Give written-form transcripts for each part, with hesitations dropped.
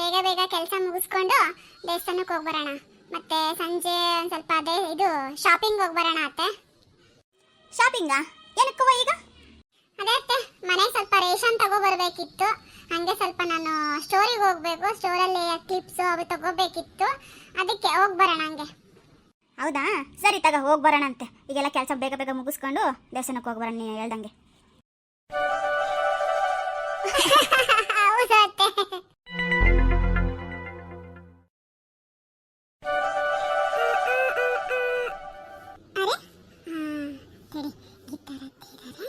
ಬೇಗ ಬೇಗ ಕೆಲಸ ಮುಗಿಸ್ಕೊಂಡು ದೇವಸ್ಥಾನಕ್ಕೆ ಹೋಗ್ಬರೋಣ. ಮತ್ತೆ ಸಂಜೆ ಒಂದು ಸ್ವಲ್ಪ ಅದೇ ಇದು ಶಾಪಿಂಗ್ ಹೋಗ್ಬರೋಣ ಅತ್ತೆ. ಶಾಪಿಂಗಾ? ಏನಕ್ಕವ ಈಗ? ಅದೇ ಅತ್ತೆ, ಮನೆ ಸ್ವಲ್ಪ ರೇಷನ್ ತಗೋಬರ್ಬೇಕಿತ್ತು. ಹಂಗೆ ಸ್ವಲ್ಪ ನಾನು ಸ್ಟೋರಿಗೆ ಹೋಗ್ಬೇಕು, ಸ್ಟೋರಲ್ಲಿ ಕ್ಲಿಪ್ಸು ಅವು ತಗೋಬೇಕಿತ್ತು. ಅದಕ್ಕೆ ಹೋಗ್ಬರೋಣ ಹಂಗೆ. ಹೌದಾ, ಸರಿ ತಗ ಹೋಗಿ ಬರೋಣಂತೆ. ಈಗೆಲ್ಲ ಕೆಲಸ ಬೇಗ ಬೇಗ ಮುಗಿಸ್ಕೊಂಡು ದೇವಸ್ಥಾನಕ್ಕೆ ಹೋಗ್ಬರೋಣ ನೀನು ಹೇಳ್ದಂಗೆ. ಹೌದು ಅತ್ತೆ. ಅರೆ ತಡಿ, ಗಿಟಾರ್ ಹತ್ತಿದ್ದಾರೆ.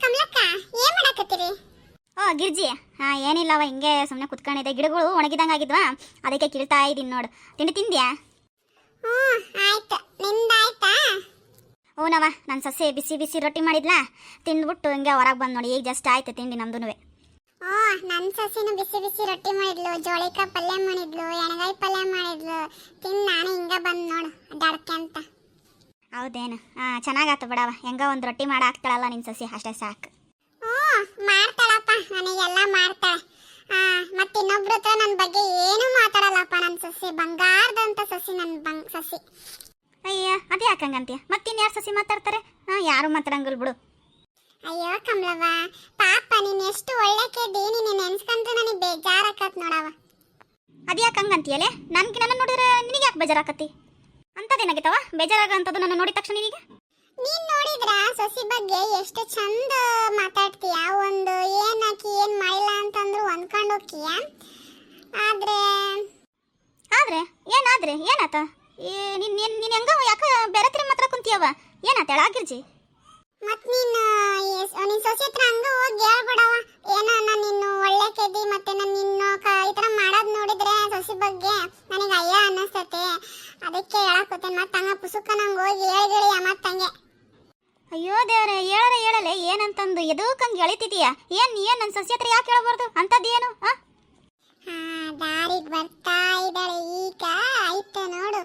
ಕಮಲಕ್ಕ ಏನ್ ಮಾಡಕತ್ತೀರಿ? ಓ ಗಿರ್ಜಿ, ಏನಿಲ್ಲವ, ಹಿಂಗೆ ಸುಮ್ಮನೆ ಕುತ್ಕೊಂಡಿದ್ದೆ. ಗಿಡಗಳು ಒಣಗಿದಂಗೆ ಆಗಿದ್ವಾ, ಅದಕ್ಕೆ ಕೀಳ್ತಾ ಇದ್ದೀನಿ ನೋಡು. ತಿಂಡಿ ತಿಂದ್ಯಾ? ಆಯ್ತು, ನಿಂದಾಯ್ತಾ? ಹೂನವ, ನನ್ನ ಸೊಸೆ ಬಿಸಿ ಬಿಸಿ ರೊಟ್ಟಿ ಮಾಡಿದ್ಲಾ, ತಿಂದ್ಬಿಟ್ಟು ಹಿಂಗೆ ಹೊರಗೆ ಬಂದು ನೋಡಿ. ಈಗ ಜಸ್ಟ್ ಆಯ್ತು ತಿಂಡಿ ನಮ್ದು. ನನ್ನ ಸೊಸೆನು ಬಿಸಿ ಬಿಸಿ ರೊಟ್ಟಿ ಮಾಡಿದ್ಲು, ಜೋಳಿಕಾಯಿ ಪಲ್ಯ ಮಾಡಿದ್ಲು, ಎಣಗಾಯಿ ಪಲ್ಯ ಮಾಡಿದ್ಲು. ತಿಂದು ನಾನು ಹಿಂಗೆ ಬಂದು ನೋಡು ಅಡ್ಡಾಡ್ಕೆ ಅಂತ. ಹೌದೇನು? ಚೆನ್ನಾಗಾತು ಬಿಡವ, ಹೆಂಗ ಒಂದು ರೊಟ್ಟಿ ಮಾಡಿ ಹಾಕ್ತಾಳಲ್ಲ ನಿನ್ನ ಸೊಸೆ, ಅಷ್ಟೇ ಸಾಕು. ಮಾಡ್ತಾಳಪ್ಪ, ನನಗೆಲ್ಲ ಮಾಡ್ತಾಳೆ. ಮತ್ತೆ ಇನ್ನೊಬ್ರ ಹತ್ರ ನನ್ನ ಬಗ್ಗೆ ಏನು ಮಾತಾಡಲ್ಲಪ್ಪ. ನನ್ನ ಸೊಸೆ ಬಂಗಾರದಂತ ಸೊಸೆ, ನನ್ನ ಸೊಸೆ. ಅಯ್ಯ, ಅದೇ ಯಾಕಂಗಂತೀಯ? ಮತ್ತಿನ್ಯಾರು ಸೊಸೆ ಮಾತಾಡ್ತಾರೆ? ಯಾರು ಮಾತಾಡಂಗಿಲ್ಲ ಬಿಡು. ಅಯ್ಯೋ ಕಮಲವ್ವ, ಪಾಪ ನೀನು ಎಷ್ಟು ಒಳ್ಳೆಕೇದಿ. ನೀನು ನೆನ್ಸ್ಕೊಂಡ್ರೆ ನನಗೆ ಬೇಜಾರಾಕತ್ ನೋಡವ. ಅದ್ಯಾಕಂಗಂತೀಯಲ್ಲೇ? ನನ್ನ ನೋಡಿದ್ರೆ ನಿನಗೆ ಯಾಕೆ ಬೇಜಾರಾಕತಿ? ಅಂಥದ್ದೇನಾಗಿತ್ತವ ಬೇಜಾರಾಗಂಥದ್ದು ನನ್ನ ನೋಡಿದ ತಕ್ಷಣ ನಿನಗೆ? ನೀನ್ ನೋಡಿದ್ರ ಸೊಸಿ ಬಗ್ಗೆ ಎಷ್ಟು ಚಂದ ಮಾತಾಡ್ತೀಯ. ಒಂದು ಏನಾಕಿ ಏನ್ ಮಾಡಿಲ್ಲ ಅಂತಂದ್ರು ಹೊಂದ್ಕೊಂಡು ಹೋಗ್ತೀಯ. ಆದ್ರೆ ಏನಾತ? ನೀನ್ ಹೆಂಗ ಯಾಕ ಬೇರೆ ತರ ಮಾತ್ರ ಕುಂತಿಯವ? ಏನಾತ ಹೇಳಾಗಿರ್ಜಿ? ಮತ್ ನಿನ್ ಸೊಸಿ ಹತ್ರ ಹಂಗ ಹೋಗಿ ಹೇಳ್ಬಿಡವ, ಏನೋ ನಾನು ನಿನ್ನು ಒಳ್ಳೆ ಕೆದಿ, ಮತ್ತೆ ನಾನು ನಿನ್ನ ಈ ತರ ಮಾಡೋದ್ ನೋಡಿದ್ರೆ ಸೊಸಿ ಬಗ್ಗೆ ನನಗೆ ಅಯ್ಯ ಅನ್ನಿಸ್ತತೆ. ಅದಕ್ಕೆ ಹೇಳಾಕೋತೇನೆ. ಮತ್ತ ಹಂಗ ಪುಸುಕ ನಂಗೆ ಹೋಗಿ ಹೇಳಿಗಿಳಿ ಮತ್ತಂಗೆ. ಅಯ್ಯೋ ದೇವ್ರೆ, ಹೇಳಲೆ ಏನಂತಂದು ಎದಕ್ಕಂಗೆ ಎಳಿತಿದೀಯ? ಏನ್ ನನ್ನ ಸೊಸೆ ಹತ್ರ ಯಾಕೆ ಹೇಳ್ಬಾರ್ದು? ಅಂತದ್ದೇನು? ದಾರಿಗೆ ಬರ್ತಾ ಇದ್ದಾಳೆ ಈಗ. ಆಯ್ತು ನೋಡು,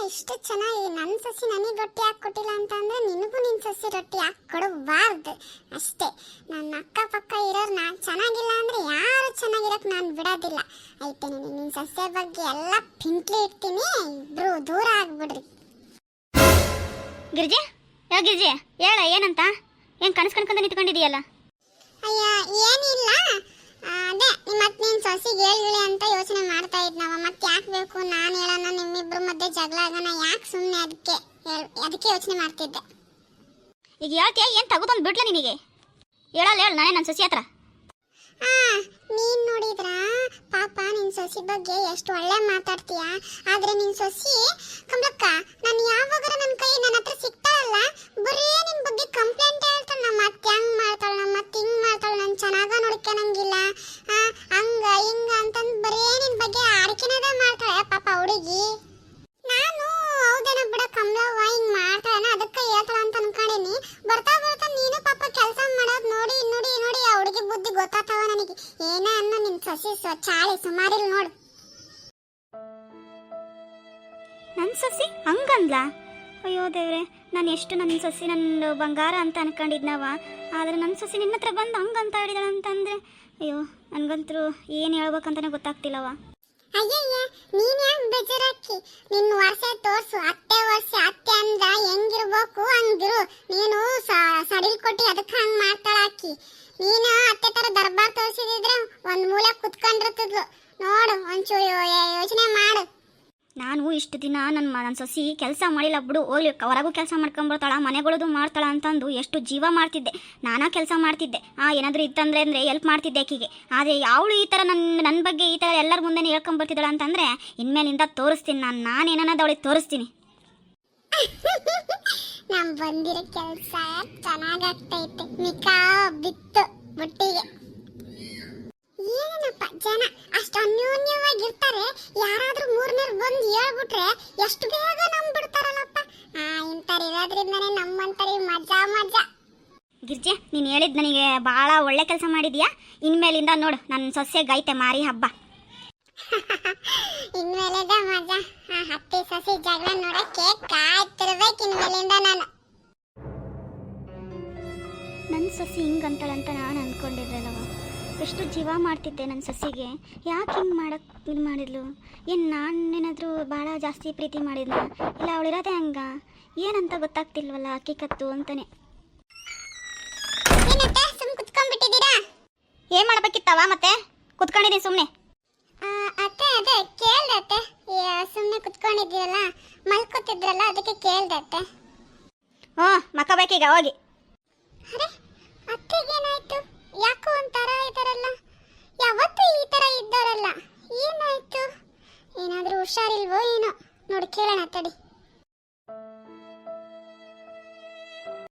ಇಷ್ಟು ಚೆನ್ನಾಗಿ ನನ್ನ ಸೊಸಿ ನನಗೆ ರೊಟ್ಟಿ ಹಾಕೊಟ್ಟಿಲ್ಲ ಅಂತಂದ್ರೆ ನಿನಗೂ ನಿನ್ನ ಸೊಸಿ ರೊಟ್ಟಿ ಹಾಕೊಡಬಾರ್ದು ಅಷ್ಟೇ. ನನ್ನ ಅಕ್ಕಪಕ್ಕ ಇರೋರು ನಾನು ಚೆನ್ನಾಗಿಲ್ಲ ಅಂದ್ರೆ ಯಾರು ಚೆನ್ನಾಗಿರಕ್ ನಾನು ಬಿಡೋದಿಲ್ಲ. ಆಯ್ತು, ನಿನ್ನ ಸೊಸೆ ಬಗ್ಗೆ ಎಲ್ಲ ಪಿಂಟ್ಲಿ ಇಡ್ತೀನಿ, ಇಬ್ರು ದೂರ ಆಗ್ಬಿಡ್ರಿ. ಗಿರ್ಜಿ ಹೇಳ, ಏನಂತ? ಏನ್ ಕನಸ್ಕೊಂಡ್ ನಿಂತ್ಕೊಂಡಿದೀಯಲ್ಲ? ಅಯ್ಯ ಏನಿಲ್ಲ, ಅದೇ ಮತ್ತೆ ನೀನ್ ಸೊಸಿಗೆ ಹೇಳಿಳಿ ಅಂತ ಯೋಚನೆ ಮಾಡ್ತಾ ಇದ್ನವ. ಮತ್ತೆ ಯಾಕೆ ಬೇಕು ನಾನು ಹೇಳೋಣ, ನಿಮ್ಮಿಬ್ರು ಮಧ್ಯೆ ಜಗಳ ಆಗೋಣ ಯಾಕೆ ಸುಮ್ಮನೆ, ಅದಕ್ಕೆ ಯೋಚನೆ ಮಾಡ್ತಿದ್ದೆ. ಈಗ ಹೇಳ್ತೀಯ? ಏನ್ ತಗೋಬಂದ್ ಬಿಡ್ಲ ನಿನಗೆ? ಹೇಳಲ್ಲ, ನಾನೇ ನನ್ನ ಸೊಸಿ ಹತ್ರ. ನೀನ್ ನೋಡಿದ್ರ ಪಾಪ ನಿನ್ ಸೊಸಿ ಬಗ್ಗೆ ಎಷ್ಟು ಒಳ್ಳೆ ಮಾತಾಡ್ತೀಯ. ಆದ್ರೆ ನಿನ್ ಸೊಸಿ ಕಮಲಕ್ಕ, ನಾನು ಯಾವಾಗಾರ ನನ್ನ ಹತ್ರ ಸಿಗ್ತಾಳಲ್ಲ, ಬರೀ ನಿನ್ ಬಗ್ಗೆ ಕಂಪ್ಲೇಂಟ್ ಹೇಳ್ತಾಳ. ನಮ್ಮ ಅತ್ತೆ ಹಂಗ್ ಮಾಡ್ತಾಳ, ನಮ್ಮ ಅತ್ತೆ ಹಿಂಗ್ ಮಾಡ್ತಾಳ, ನನ್ ಚೆನ್ನಾಗ ನೋಡ್ಕೊಳಂಗಿಲ್ಲ, ಹಂಗ ಹಿಂಗ ಅಂತಂದ್ ಬರೀ ನಿನ್ ಬಗ್ಗೆ ಆಡ್ಕೆನದ ಮಾಡ್ತಾಳೆ ಪಾಪ ಹುಡುಗಿ. ನಾನು ಹೌದೇನ ಬಿಡ ಕಮಲವ್ವ, ಹಿಂಗ್ ಮಾಡ್ತಾಳ ಅದಕ್ಕೆ ಹೇಳ್ತಾಳ ಅಂತ ಅನ್ಕೊಂಡೇನಿ. ಬರ್ತಾ ನೀನು ಪಾಪ ಕೆಲಸ ಮಾಡೋದ್ ನೋಡಿ ನೋಡಿ ನೋಡಿ ಆ ಹುಡುಗಿ ಬುದ್ಧಿ ಗೊತ್ತಾತವ ನನಗೆ. ಏನ ಅನ್ನೋ ನಿನ್ ಸೊಸಿ ಚಾಳಿ ಸುಮಾರಿಲ್ ನೋಡು. ನನ್ನ ಸೊಸಿ ಹಂಗಂದ್ಲಾ? ಅಯ್ಯೋ ದೇವ್ರೆ, ನಾನು ಎಷ್ಟು ನನ್ನ ಸೊಸಿ ನನ್ನ ಬಂಗಾರ ಅಂತ ಅನ್ಕೊಂಡಿದ್ನವ. ಆದ್ರೆ ನನ್ನ ಸೊಸಿ ನಿನ್ನ ಹತ್ರ ಬಂದು ಹಂಗಂತ ಹೇಳಿದಳ ಅಂತಂದ್ರೆ, ಅಯ್ಯೋ ನನಗಂತೂ ಏನು ಹೇಳ್ಬೇಕಂತಾನೆ ಗೊತ್ತಾಗ್ತಿಲ್ಲವ. ಅಯ್ಯಯ್ಯ, ನೀನ್ ಯಾಕೆ ಬೇಜಾರಾಕಿ? ನಿನ್ನ ವರ್ಷ ತೋರ್ಸು, ಅತ್ತೆ ಅಂದ್ರ ಹೆಂಗಿರ್ಬೇಕು ಹಂಗಿರು. ನೀನು ಸಡಿಲ್ ಕೊಟ್ಟಿ ಅದಕ್ಕೆ ಹಂಗ್ ಮಾಡ್ತಾಳಾಕಿ. ನೀನು ಅತ್ತೆ ತರ ದರ್ಬಾರ್ ತೋರಿಸಿದ್ರೆ ಒಂದ್ ಮೂಲೆ ಕುತ್ಕೊಂಡಿರ್ತಿದ್ಲು ನೋಡು. ಒಂಚೂರು ಯೋಚನೆ ಮಾಡು. ನಾನು ಇಷ್ಟು ದಿನ ನನ್ನ ಸೊಸಿ ಕೆಲಸ ಮಾಡಿಲ್ಲ ಬಿಡು, ಹೋಗ್ಲಿ ಹೊರಗೂ ಕೆಲಸ ಮಾಡ್ಕೊಂಡ್ಬರ್ತಾಳ, ಮನೆಗಳದು ಮಾಡ್ತಾಳ ಅಂತಂದು ಎಷ್ಟು ಜೀವ ಮಾಡ್ತಿದ್ದೆ. ನಾನಾ ಕೆಲಸ ಮಾಡ್ತಿದ್ದೆ, ಏನಾದರೂ ಇತ್ತಂದ್ರೆ ಹೆಲ್ಪ್ ಮಾಡ್ತಿದ್ದೆ ಆಕಿಗೆ. ಆದರೆ ಅವಳು ಈ ಥರ ನನ್ನ ಬಗ್ಗೆ ಈ ಥರ ಎಲ್ಲರ ಮುಂದೆ ಹೇಳ್ಕೊಂಬರ್ತಿದ್ದಾಳ ಅಂತಂದರೆ ಇನ್ಮೇಲಿಂದ ತೋರಿಸ್ತೀನಿ, ನಾನೇನನ್ನೋದು ಅವಳಿಗೆ ತೋರಿಸ್ತೀನಿ. ನಮ್ ಬಂದಿರೋ ಕೆಲಸ ಚೆನ್ನಾಗಾಗ್ತೈತೆ, ಮಿಕಾ ಬಿತ್ತು ಬುಟ್ಟಿಗೆ. ಏನಪ್ಪ ಜನ ಅಷ್ಟು ಅನ್ಯೋನ್ಯವಾಗಿರ್ತಾರೆ. ಯಾರಾದ್ರೂ ಮೂರನೇರು ಬಂದು ಹೇಳ್ಬಿಟ್ರೆ ಎಷ್ಟು ಬೇಗ ನಂಬಿಡ್ತಾರಲ್ಲಪ್ಪ. ಇಂಥರಿರೋದ್ರಿಂದನೇ ನಮ್ಮಂತರಿ ಮಜಾ. ಗಿರ್ಜೆ, ನೀನು ಹೇಳಿದ್ ನನಗೆ ಭಾಳ ಒಳ್ಳೆ ಕೆಲಸ ಮಾಡಿದ್ಯಾ. ಇನ್ಮೇಲಿಂದ ನೋಡು ನನ್ನ ಸೊಸೆಗೈತೆ ಮಾರಿ ಹಬ್ಬ. ಇನ್ಮೇಲಿಂದ ಮಜಾ. ಹತ್ತಿ ಸೊಸೆ ಜಗಳ ನೋಡಕ್ಕೆ ಕಾಯ್ತಿರ್ಬೇಕು ಇನ್ಮೇಲಿಂದ ನಾನು. ನನ್ನ ಸೊಸೆ ಹಿಂಗಂತಳಂತ ನಾನು ಅಂದ್ಕೊಂಡಿರಲ್ಲವ. ಎಷ್ಟು ಜೀವ ಮಾಡ್ತಿದ್ದೆ ನನ್ನ ಸೊಸಿಗೆ. ಯಾಕೆ ಹಿಂಗೆ ಇದು ಮಾಡಿದ್ಲು? ಏನು ನಾನೇನಾದರೂ ಭಾಳ ಜಾಸ್ತಿ ಪ್ರೀತಿ ಮಾಡಿದ್ನ, ಇಲ್ಲ ಅವಳಿರೋದೇ ಹಂಗ ಏನಂತ ಗೊತ್ತಾಗ್ತಿಲ್ವಲ್ಲ ಹಕ್ಕಿಕತ್ತು ಅಂತಾನೆ. ಏನತ್ತೆ ಸುಮ್ ಕುತ್ಕೊಂಡ್ಬಿಟ್ಟಿದ್ದೀರಾ? ಏನು ಮಾಡ್ಬೇಕಿತ್ತವ ಮತ್ತೆ? ಕುತ್ಕೊಂಡಿದ್ದೀನಿ ಸುಮ್ಮನೆ. ಅತ್ತೆ ಅದೇ ಕೇಳ್ದೆ ಅತ್ತೆ, ಸುಮ್ಮನೆ ಕುತ್ಕೊಂಡಿದ್ದೀರಲ್ಲ ಮಲ್ಕೋತಿದ್ರಲ್ಲ ಅದಕ್ಕೆ ಕೇಳ್ದೆ ಅತ್ತೆ. ಹ್ಞೂ ಮಕ್ಕಬೇಕೀಗ ಹೋಗಿ. ಅರೆ ಅತ್ತೆಗೇನಾಯ್ತು? ಯಾಕೋ ಒಂಥರ ಇದಾರಲ್ಲ?